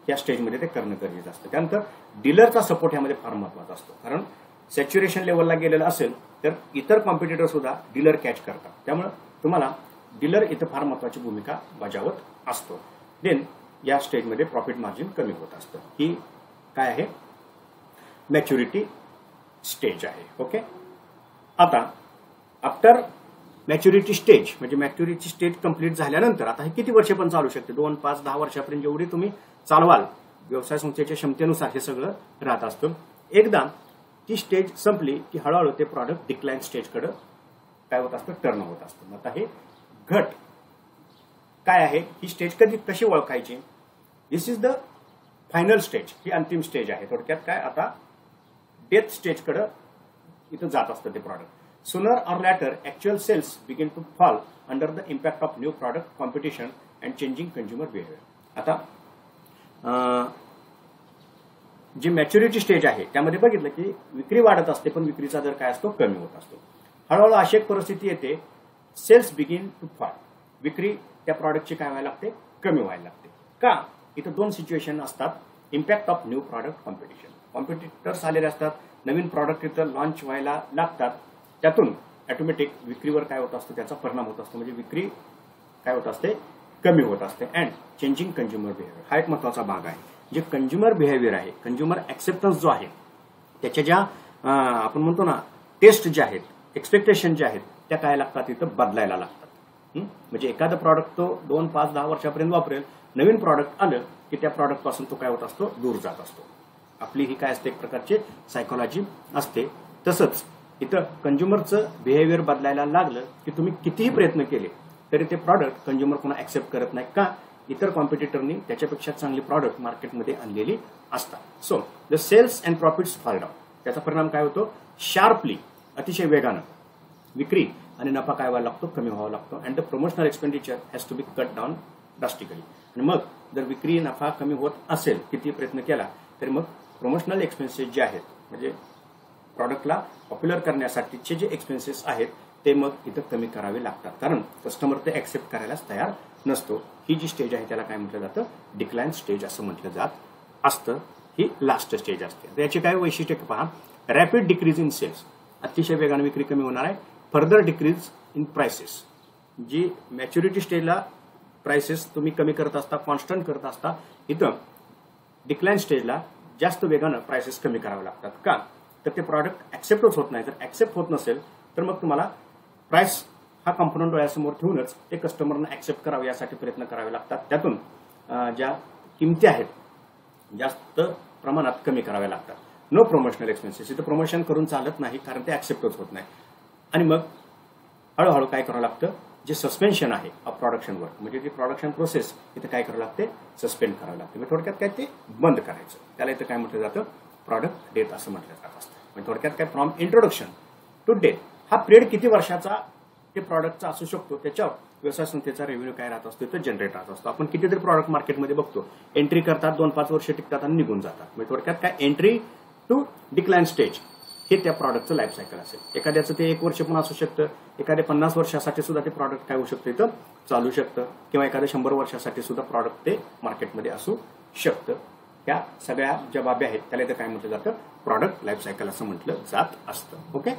या स्टेजमध्ये ते करणं गरजेचं असतं. त्यानंतर डीलरचा सपोर्ट यामध्ये फार महत्वाचा असतो, कारण सॅच्युरेशन लेवलला गेलेलं असेल तर इतर कॉम्पिटिटर सुद्धा डीलर कॅच करतात. त्यामुळे तुम्हाला डीलर इथं फार महत्वाची भूमिका बजावत असतो. देन या स्टेजमध्ये प्रॉफिट मार्जिन कमी होत असतं. ही काय आहे, मॅच्युरिटी स्टेज आहे. ओके. आता आफ्टर मॅच्युरिटी स्टेज म्हणजे मॅच्युरिटी स्टेज कंप्लीट झाल्यानंतर आता हे किती वर्ष पण चालू शकते, 2, 5, 10 वर्षापर्यंत जेवढी तुम्ही चालवाल, व्यवसाय संस्थेच्या क्षमतेनुसार हे सगळं राहत असतं. एकदा ती स्टेज संपली की हळूहळू ते प्रॉडक्ट डिक्लाइन स्टेजकडे काय होत असतं, टर्न होत असतं. आता हे घट काय आहे, ही स्टेज कशी ओळखायची. दिस इज द फायनल स्टेज. ही अंतिम स्टेज आहे. थोडक्यात काय, आता डेथ स्टेजकडे इथं जात असतं ते product. Sooner or later, actual sales begin to fall under the impact of new product, competition, and changing consumer behavior. आता जी मॅच्युरिटी स्टेज आहे त्यामध्ये बघितलं की विक्री वाढत असते पण विक्रीचा दर काय असतो, कमी होत असतो. हळूहळू अशी एक परिस्थिती येते, सेल्स बिगिन टू फॉल. विक्री त्या प्रॉडक्टची काय व्हायला लागते, कमी व्हायला लागते. का, इथं 2 सिच्युएशन असतात. Impact of new product competition. Competitors आलेले असतात, नवीन प्रॉडक्ट इथं लॉन्च व्हायला लागतात. त्यातून ऑटोमॅटिक विक्रीवर काय होत असतं, त्याचा परिणाम होत असतो. म्हणजे विक्री काय होत असते, कमी होत असते. अँड चेंजिंग कंझ्युमर बिहेवियर हा एक महत्वाचा भाग आहे. जे कंझ्युमर बिहेवियर आहे, कंझ्युमर ऍक्सेप्टन्स जो आहे, त्याच्या ज्या आपण म्हणतो ना टेस्ट जे आहेत, एक्सपेक्टेशन जे आहेत, त्या काय लागतात इथं बदलायला लागतात. म्हणजे एखादं प्रॉडक्ट तो 2, 5, 10 वर्षापर्यंत वापरेल, नवीन प्रॉडक्ट आलं की त्या प्रॉडक्ट पासून तो काय होत असतो, दूर जात असतो. आपली ही काय असते, एक प्रकारची सायकोलॉजी असते. तसंच इथं कंझ्युमरचं बिहेवियर बदलायला लागलं की तुम्ही कितीही प्रयत्न केले तरी ते प्रॉडक्ट कंझ्युमर पुन्हा ऍक्सेप्ट करत नाही. का? इतर कॉम्पिटिटरनी त्याच्यापेक्षा चांगली प्रॉडक्ट मार्केटमध्ये आणलेली असतात. So the sales and profits fall down. त्याचा परिणाम काय होतो, शार्पली, अतिशय वेगानं विक्री आणि नफा काय व्हायला लागतो, कमी व्हावा लागतो. And the promotional expenditure has to be cut down drastically. आणि मग जर विक्री नफा कमी होत असेल, किती प्रयत्न केला तरी मग प्रमोशनल एक्सपेन्सेस जे आहेत, म्हणजे प्रॉडक्टला पॉप्युलर करण्यासाठीचे जे एक्सपेन्सेस आहेत ते मग इथं कमी करावे लागतात. कारण कस्टमर ते ऍक्सेप्ट करायलाच तयार नसतो. ही जी स्टेज आहे त्याला काय म्हटलं जातं, डिक्लाइन स्टेज असं म्हटलं जात असतं. ही लास्ट स्टेज असते. याची काय वैशिष्ट्य पहा, रॅपिड डिक्रीज इन सेल्स, अतिशय वेगाने विक्री कमी होणार आहे. फर्दर डिक्रीज इन प्राइसेस, जी मॅच्युरिटी स्टेजला प्राइसेस तुम्ही कमी करत असता, कॉन्स्टंट करत असता, इथं डिक्लाइन स्टेजला जास्त वेगानं प्राइसेस कमी करावे लागतात. का? तर ते प्रॉडक्ट ऍक्सेप्टच होत नाही. जर ऍक्सेप्ट होत नसेल तर मग तुम्हाला प्राइस हा कॉम्पोनंट डोळ्यासमोर ठेवूनच ते कस्टमरनं ऍक्सेप्ट करावे यासाठी प्रयत्न करावे लागतात. त्यातून ज्या किमती आहेत जास्त प्रमाणात कमी कराव्या लागतात. नो प्रमोशनल एक्सपेन्सेस, इथं प्रमोशन करून चालत नाही कारण ते ऍक्सेप्टच होत नाही. आणि मग हळूहळू काय करावं लागतं, जे सस्पेन्शन आहे ऑफ प्रोडक्शन वर्क, म्हणजे ती प्रोडक्शन प्रोसेस इथं काय करावं लागते, सस्पेंड करावं लागते. म्हणजे थोडक्यात काय ते बंद करायचं. त्याला इथं काय म्हटलं जातं, प्रॉडक्ट डेथ असं म्हटलं जात असतं. म्हणजे थोडक्यात काय, फ्रॉम इंट्रोडक्शन टू डेथ हा पिरियड किती वर्षाचा ते प्रॉडक्टचा असू शकतो, त्याच्यावर व्यवसाय संस्थेचा रेव्हेन्यू काय राहत असतो, तो जनरेट राहत असतो. आपण कितीतरी प्रॉडक्ट मार्केटमध्ये बघतो, एंट्री करतात, 2-5 वर्ष टिकतात आणि निघून जातात. म्हणजे थोडक्यात काय, एंट्री टू डिक्लाइन स्टेज हे त्या प्रॉडक्टचं लाईफ सायकल असेल. एखाद्याचं ते 1 वर्ष पण असू शकतं, एखाद्या 50 वर्षासाठी सुद्धा ते प्रॉडक्ट काय होऊ शकतं, इथं चालू शकतं, किंवा एखाद्या 100 वर्षासाठी सुद्धा प्रॉडक्ट ते मार्केटमध्ये असू शकतं. त्या सगळ्या ज्या बाबी आहेत त्याला इथं काय म्हटलं जातं, प्रॉडक्ट लाईफ सायकल असं म्हटलं जात असतं. ओके,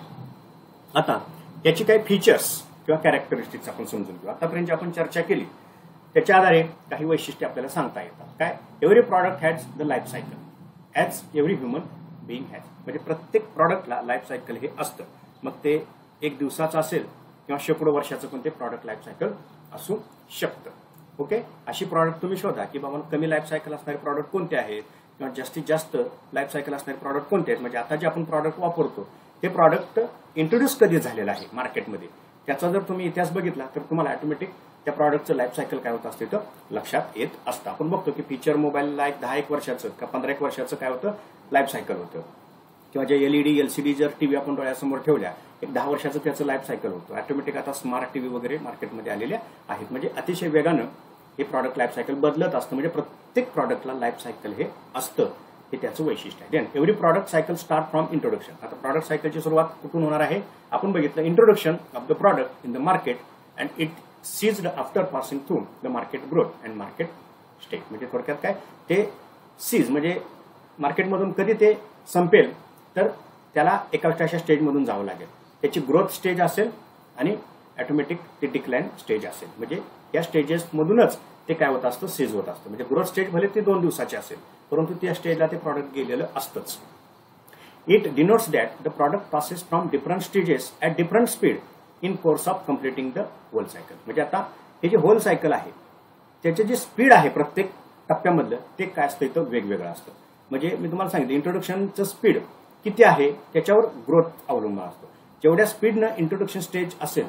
आता याची काही फीचर्स किंवा कॅरेक्टरिस्टिक्स आपण समजून घेऊ. आतापर्यंत आपण चर्चा केली त्याच्या आधारे काही वैशिष्ट्ये आपल्याला सांगता येतात. काय, every product has the life cycle as every human being has. म्हणजे प्रत्येक प्रॉडक्टला लाईफ सायकल हे असतं. मग ते 1 दिवसाचं असेल किंवा शेकडो वर्षाचं पण ते प्रॉडक्ट लाईफ सायकल असू शकतं. ओके, अशी प्रॉडक्ट तुम्ही शोधा की बाबा कमी लाईफ सायकल असणारे प्रॉडक्ट कोणते आहेत किंवा जास्तीत जास्त लाईफ सायकल असणारे प्रॉडक्ट कोणते आहेत. म्हणजे आता जे आपण प्रॉडक्ट वापरतो ते प्रॉडक्ट इंट्रोड्यूस कधी झालेलं आहे मार्केटमध्ये, त्याचा जर तुम्ही इतिहास बघितला तर तुम्हाला ऑटोमॅटिक त्या प्रॉडक्टचं लाईफ सायकल काय होत असते तर लक्षात येत असतं. आपण बघतो की फीचर मोबाईलला एक 10-1 वर्षाचं का 15-1 वर्षाचं काय होतं, लाईफ सायकल होतं. किंवा जे LED, LCD जर टीव्ही आपण डोळ्यासमोर ठेवल्या, एक 10 वर्षाचं त्याचं लाईफ सायकल होतं. ऑटोमॅटिक आता स्मार्ट टीव्ही वगैरे मार्केटमध्ये आलेल्या आहेत. म्हणजे अतिशय वेगानं हे प्रॉडक्ट लाईफ सायकल बदलत असतं. म्हणजे प्रत्येक प्रॉडक्टला लाईफ सायकल हे असतं, हे त्याचं वैशिष्ट्य आहे. Then every product cycle start from introduction. आता प्रॉडक्ट सायकलची सुरुवात कुठून होणार आहे, आपण बघितलं introduction of the product in the market and it ceased after passing through the market growth and market stage. म्हणजे थोडक्यात काय, ते सीज म्हणजे मार्केटमधून कधी ते संपेल तर त्याला एका अशा स्टेजमधून जावं लागेल. त्याची ग्रोथ स्टेज असेल आणि ऑटोमॅटिक ते डिक्लाइन स्टेज असेल. म्हणजे या स्टेजेसमधूनच ते काय होत असतं, सीज होत असतं. म्हणजे ग्रोथ स्टेज भले ते 2 दिवसाचे असेल परंतु त्या स्टेजला ते प्रॉडक्ट गेलेलं असतंच. It denotes that the product passes from different stages at different speed in course of completing the whole cycle. म्हणजे आता हे जे होल सायकल आहे त्याचे जे स्पीड आहे प्रत्येक टप्प्यामधलं ते काय असतं, इथं वेगवेगळं असतं. म्हणजे मी तुम्हाला सांगितलं इंट्रोडक्शनचं स्पीड किती आहे त्याच्यावर ग्रोथ अवलंबून असतो. जेवढ्या स्पीडनं इंट्रोडक्शन स्टेज असेल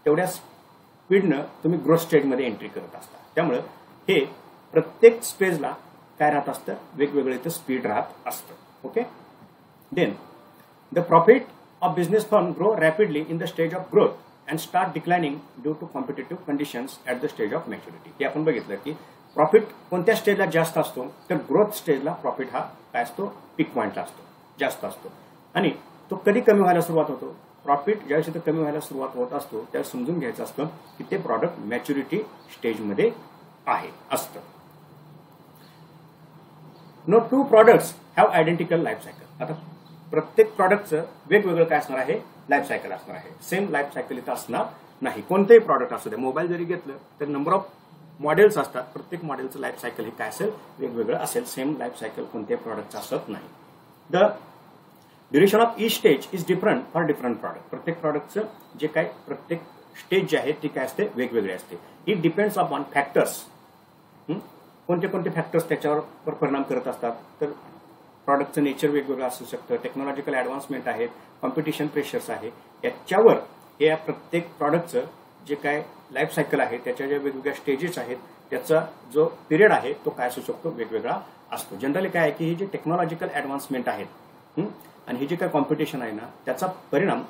तेवढ्या स्पीडनं तुम्ही ग्रोथ स्टेजमध्ये एंट्री करत असता. त्यामुळं हे प्रत्येक स्टेजला काय राहत असतं, वेगवेगळं इथं स्पीड राहत असतं. Okay, then the profit of business firm grow rapidly in the stage of growth and start declining due to competitive conditions at the stage of maturity. हे आपण बघितलं की प्रॉफिट कोणत्या स्टेजला जास्त असतो तर ग्रोथ स्टेजला प्रॉफिट हा काय असतो, पीक पॉईंटला असतो, जास्त असतो. आणि तो कधी कमी व्हायला सुरुवात होतो, प्रॉफिट ज्यावेळेस इथं कमी व्हायला सुरुवात होत असतो त्यावेळेस समजून घ्यायचं असतं की ते प्रॉडक्ट मॅच्युरिटी स्टेजमध्ये आहे असतं. No 2 products have identical life cycle. आता प्रत्येक प्रॉडक्टचं वेगवेगळं काय असणार आहे, लाईफ सायकल असणार आहे. सेम लाईफ सायकल इथं असणार नाही. कोणतेही प्रॉडक्ट असू द्या, मोबाईल जरी घेतलं तर नंबर ऑफ मॉडेल्स असतात, प्रत्येक मॉडेलचं लाईफ सायकल हे काय असेल, वेगवेगळं असेल. सेम लाईफ सायकल कोणत्याही प्रॉडक्टचं असत नाही. The duration of each stage is different for different product. प्रत्येक प्रॉडक्टचं जे काय प्रत्येक स्टेज जे आहे ती काय असते, वेगवेगळे असते. It depends upon factors. कोणते कोणते फॅक्टर्स त्याच्यावर परिणाम करत असतात, तर प्रॉडक्टचं नेचर वेगवेगळं असू शकतं, टेक्नॉलॉजिकल ॲडव्हान्समेंट आहे, कॉम्पिटिशन प्रेशर्स आहे, याच्यावर या प्रत्येक प्रॉडक्टचं जे काय लाईफ सायकल आहे, त्याच्या ज्या वेगवेगळ्या स्टेजेस आहेत, त्याचा जो पिरियड आहे तो काय असू शकतो, वेगवेगळा असतो. जनरली काय आहे की हे जे टेक्नॉलॉजिकल ॲडव्हान्समेंट आहेत आणि हे जे काय कॉम्पिटिशन आहे ना, त्याचा परिणाम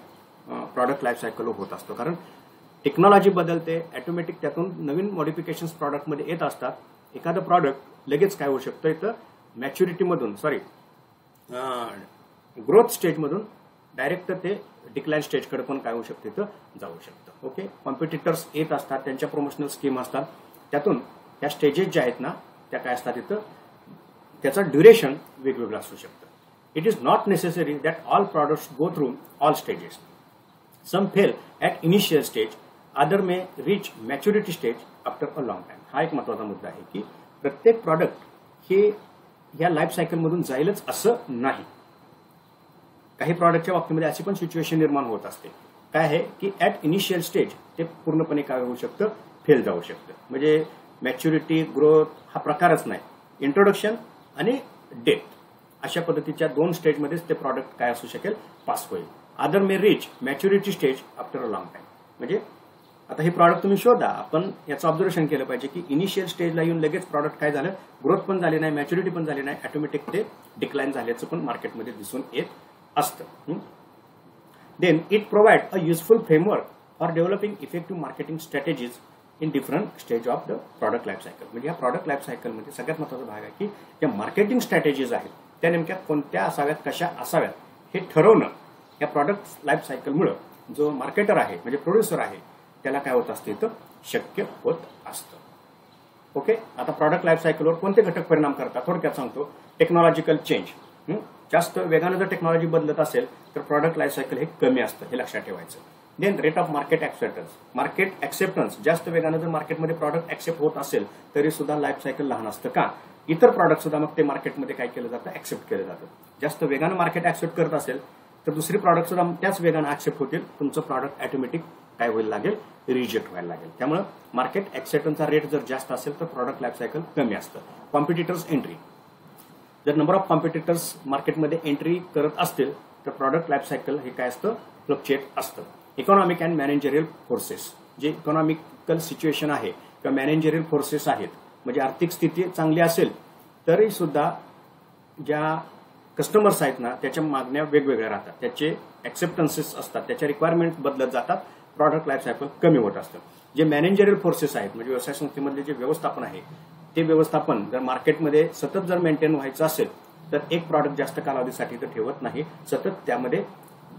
प्रॉडक्ट लाईफ सायकलवर होत असतो. कारण टेक्नॉलॉजी बदलते, ऑटोमॅटिक त्यातून नवीन मॉडिफिकेशन्स प्रॉडक्टमध्ये येत असतात. एखादं प्रॉडक्ट लगेच काय होऊ शकतं, इथं मॅच्युरिटीमधून ग्रोथ स्टेजमधून डायरेक्ट ते डिक्लाइन स्टेजकडे पण काय होऊ शकतं, इथं जाऊ शकतं. ओके, कॉम्पिटिटर्स येत असतात, त्यांच्या प्रमोशनल स्कीम असतात, त्यातून त्या स्टेजेस ज्या आहेत ना त्या काय असतात, इथं त्याचं ड्युरेशन वेगवेगळं असू शकतं. It is not necessary that all products go through all stages. Some fail at initial stage, other may reach maturity stage after a long time. हा एक महत्वाचा मुद्दा आहे की प्रत्येक प्रॉडक्ट हे या लाईफ सायकलमधून जाईलच असं नाही. काही प्रॉडक्टच्या बाबतीमध्ये अशी पण सिच्युएशन निर्माण होत असते. काय आहे की ॲट इनिशियल स्टेज ते पूर्णपणे काय होऊ शकतं, फेल जाऊ शकतं. म्हणजे मॅच्युरिटी ग्रोथ हा प्रकारच नाही. इंट्रोडक्शन आणि डेथ अशा पद्धतीच्या 2 स्टेजमध्येच ते प्रॉडक्ट काय असू शकेल, पास होईल. Other may reach maturity stage after a long time. म्हणजे आता हे प्रॉडक्ट तुम्ही शोधा, आपण याचं ऑब्झर्वेशन केलं पाहिजे की इनिशियल स्टेजला येऊन लगेच प्रॉडक्ट काय झालं, ग्रोथ पण झाली नाही, मॅच्युरिटी पण झाली नाही, ऑटोमॅटिक ते डिक्लाइन झाल्याचं पण मार्केटमध्ये दिसून येत असतं. Then it provide a useful framework for developing effective marketing strategies in different stage of the product life cycle. म्हणजे या प्रॉडक्ट लाईफ सायकलमध्ये सगळ्यात महत्त्वाचा भाग आहे की ज्या मार्केटिंग स्ट्रॅटेजीज आहेत त्या नेमक्या कोणत्या असाव्यात, कशा असाव्यात हे ठरवणं या प्रॉडक्ट लाईफ सायकलमुळं जो मार्केटर आहे म्हणजे प्रोड्युसर आहे त्याला काय होत असते, तर शक्य होत असतं. ओके, आता प्रॉडक्ट लाईफ सायकलवर कोणते घटक परिणाम करतात थोडक्यात सांगतो. टेक्नॉलॉजिकल चेंज, जास्त वेगानं जर टेक्नॉलॉजी बदलत असेल तर प्रॉडक्ट लाईफ सायकल हे कमी असतं, हे लक्षात ठेवायचं. Then rate of market acceptance, market acceptance जास्त वेगानं जर मार्केटमध्ये प्रॉडक्ट ऍक्सेप्ट होत असेल तरी सुद्धा लाईफ सायकल लहान असतं. का, इतर प्रॉडक्ट सुद्धा मग ते मार्केटमध्ये काय केलं जातं, ऍक्सेप्ट केलं जातं. जास्त वेगानं मार्केट ऍक्सेप्ट करत असेल तर दुसरी प्रॉडक्ट सुद्धा त्याच वेगानं ऍक्सेप्ट होतील, तुमचं प्रॉडक्ट ऑटोमॅटिक काय व्हायला लागेल, रिजेक्ट व्हायला लागेल. त्यामुळे मार्केट ऍक्सेप्टन्सचा रेट जर जास्त असेल तर प्रॉडक्ट लाईफ सायकल कमी असतं. कॉम्पिटिटर्स एंट्री, जर नंबर ऑफ कॉम्पिटिटर्स मार्केटमध्ये एंट्री करत असतील तर प्रॉडक्ट लाईफ सायकल हे काय असतं, फ्लक्च्युएट असतं. इकॉनॉमिक अँड मॅनेजरियल फोर्सेस, जे इकॉनॉमिकल सिच्युएशन आहे किंवा मॅनेजरियल फोर्सेस आहेत, म्हणजे आर्थिक स्थिती चांगली असेल तरी सुद्धा ज्या कस्टमर्स आहेत ना त्याच्या मागण्या वेगवेगळ्या राहतात, त्याचे ऍक्सेप्टन्सेस असतात, त्याच्या रिक्वायरमेंट बदलत जातात, प्रॉडक्ट लाईफ सायकल कमी होत असतं. जे मॅनेजरियल फोर्सेस आहेत म्हणजे व्यवसाय संस्थेमधले जे व्यवस्थापन आहे ते व्यवस्थापन जर मार्केटमध्ये सतत जर मेंटेन व्हायचं असेल तर एक प्रॉडक्ट जास्त कालावधीसाठी तर ठेवत नाही, सतत त्यामध्ये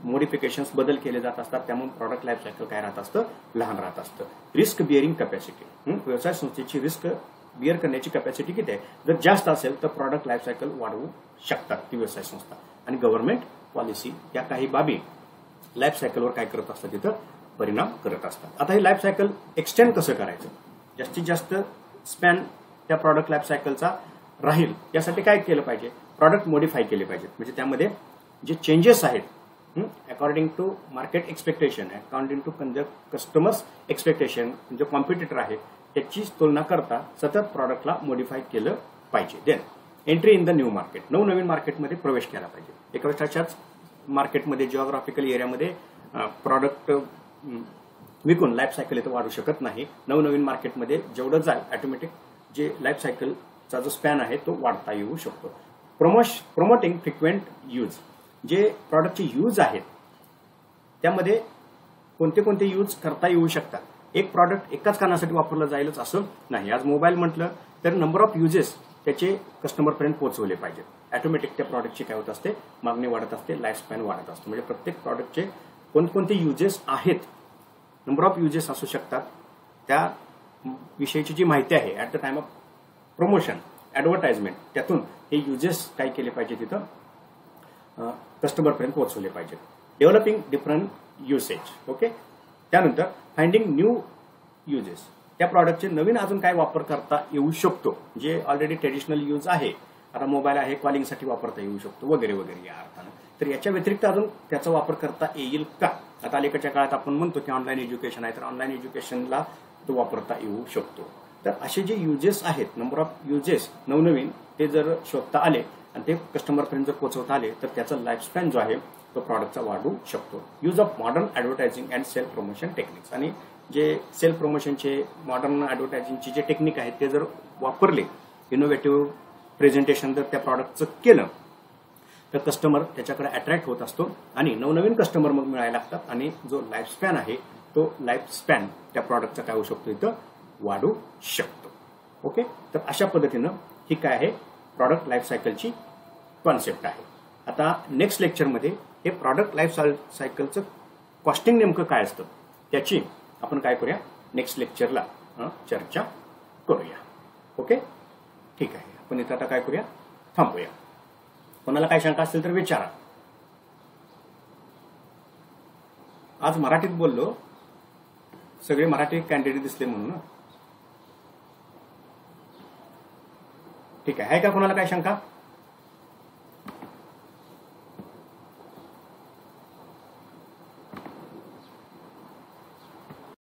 मॉडिफिकेशन्स बदल केले जात असतात. त्यामुळे प्रॉडक्ट लाईफ सायकल काय राहत असतं, लहान राहत असतं. रिस्क बिअरिंग कॅपॅसिटी, व्यवसाय संस्थेची रिस्क बिअर करण्याची कॅपॅसिटी किती आहे, जर जास्त असेल तर प्रॉडक्ट लाईफ सायकल वाढवू शकतात ती व्यवसाय संस्था. आणि गव्हर्नमेंट पॉलिसी या काही बाबी लाईफ सायकलवर काय करत असतात, तिथं परिणाम करत असतात. आता हे लाईफ सायकल एक्सटेंड कसं करायचं, जास्तीत जास्त स्पॅन त्या प्रॉडक्ट लाईफ सायकलचा राहील यासाठी काय केलं पाहिजे, प्रॉडक्ट मॉडिफाय केले पाहिजेत. म्हणजे त्यामध्ये जे चेंजेस आहेत according to market expectation, according to customers expectation, जो कॉम्पिटिटर आहे त्याची तुलना करता सतत प्रॉडक्टला मॉडिफाय केलं पाहिजे. Then entry in the new market, नवनवीन मार्केटमध्ये प्रवेश केला पाहिजे. एका वर्षाच्याच मार्केटमध्ये जिओग्राफिकल एरियामध्ये प्रॉडक्ट विकून लाईफ सायकल इथं वाढू शकत नाही. नवनवीन मार्केटमध्ये जेवढं जाईल ऑटोमॅटिक जे लाईफ सायकलचा जो स्पॅन आहे तो वाढता येऊ शकतो. प्रमोटिंग फ्रिक्वेंट यूज, जे प्रॉडक्टचे यूज आहेत त्यामध्ये कोणते कोणते यूज करता येऊ शकतात. एक प्रॉडक्ट एकाच कारणासाठी वापरलं जाईलच असं नाही. आज मोबाईल म्हटलं तर नंबर ऑफ युजेस त्याचे कस्टमरपर्यंत पोहोचवले पाहिजेत. ऑटोमॅटिक त्या प्रॉडक्टची काय होत असते, मागणी वाढत असते, लाईफ स्पॅन वाढत असतो. म्हणजे प्रत्येक प्रॉडक्टचे कोणकोणते युजेस आहेत, नंबर ऑफ युजेस असू शकतात, त्या विषयीची जी माहिती आहे at the time of promotion advertisement त्यातून हे युजेस काय केले पाहिजे, तिथं कस्टमरपर्यंत पोहोचवले पाहिजेत. Developing different usage. ओके, त्यानंतर फाइंडिंग न्यू युजेस, त्या प्रॉडक्टचे नवीन अजून काय वापर करता येऊ शकतो, जे ऑलरेडी ट्रेडिशनल यूज आहे, आता मोबाईल आहे कॉलिंगसाठी वापरता येऊ शकतो वगैरे वगैरे या अर्थानं. तर याच्या व्यतिरिक्त अजून त्याचा वापर करता येईल का? आता अलीकडच्या काळात आपण म्हणतो की ऑनलाईन एज्युकेशन आहे, तर ऑनलाईन एज्युकेशनला तो वापरता येऊ शकतो. तर असे जे युजेस आहेत, नंबर ऑफ युजेस नवनवीन, ते जर शोधता आले आणि ते कस्टमरपर्यंत जर पोहोचवता आले तर त्याचा लाईफ स्पॅन जो आहे तो प्रॉडक्टचा वाढू शकतो. Use of modern advertising and self promotion techniques, आणि जे सेल्फ प्रमोशनचे मॉडर्न ॲडव्हर्टायझिंगचे जे टेक्निक आहेत ते जर वापरले, इनोव्हेटिव्ह प्रेझेंटेशन जर त्या प्रॉडक्टचं केलं तर कस्टमर त्याच्याकडे अट्रॅक्ट होत असतो आणि नवनवीन कस्टमर मग मिळायला लागतात आणि जो लाईफ स्पॅन आहे तो लाईफ स्पॅन त्या प्रॉडक्टचा काय होऊ शकतो, इथं वाढू शकतो. ओके, तर अशा पद्धतीनं ही काय आहे प्रॉडक्ट लाईफ सायकलची कॉन्सेप्ट आहे. आता नेक्स्ट लेक्चरमध्ये हे प्रॉडक्ट लाईफ सायकलचं कॉस्टिंग नेमकं काय असतं त्याची आपण काय करूया, नेक्स्ट लेक्चरला चर्चा करूया. ओके, ठीक आहे. आपण इथं आता काय करूया, थांबूया. कोणाला काय शंका असतील तर विचारा. आज मराठीत बोललो, सगळे मराठी कॅन्डिडेट दिसले म्हणून. ठीक आहे का कोणाला काय शंका?